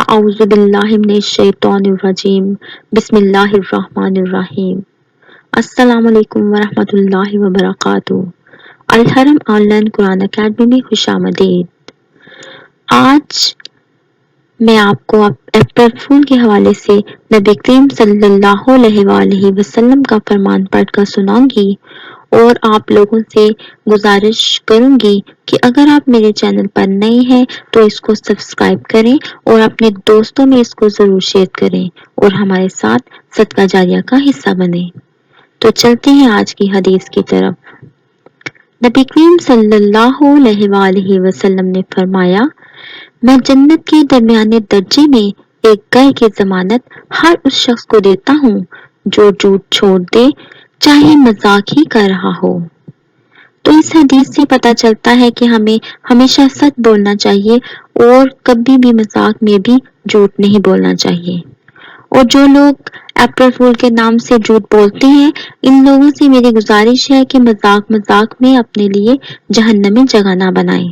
اعوذ باللہ من الشیطان الرجیم بسم اللہ الرحمن الرحیم السلام علیکم ورحمۃ اللہ وبرکاتہ۔ الحرم آن لائن قرآن اکیڈمی میں خوش آمدید۔ آج میں آپ کو اپریل فول کے حوالے سے نبی کریم صلی اللہ علیہ وآلہ وسلم کا فرمان پڑھ کر سناؤں گی اور آپ لوگوں سے گزارش کروں گی کہ اگر آپ میرے چینل پر نئے ہیں تو اس کو سبسکرائب کریں اور اپنے دوستوں میں اس کو ضرور شیئر کریں اور ہمارے ساتھ صدقہ جاریہ کا حصہ بنیں۔ تو چلتے ہیں آج کی حدیث کی طرف۔ نبی کریم صلی اللہ علیہ وآلہ وسلم نے فرمایا، میں جنت کے درمیانے درجے میں ایک گھر کی ضمانت ہر اس شخص کو دیتا ہوں جو جھوٹ چھوڑ دے، چاہے مذاق ہی کر رہا ہو۔ تو اس حدیث سے پتہ چلتا ہے کہ ہمیں ہمیشہ سچ بولنا چاہیے اور کبھی بھی مذاق میں بھی جھوٹ نہیں بولنا چاہیے۔ اور جو لوگ اپریل فول کے نام سے جھوٹ بولتے ہیں، ان لوگوں سے میری گزارش ہے کہ مذاق میں اپنے لیے جہنمی جگہ نہ بنائیں۔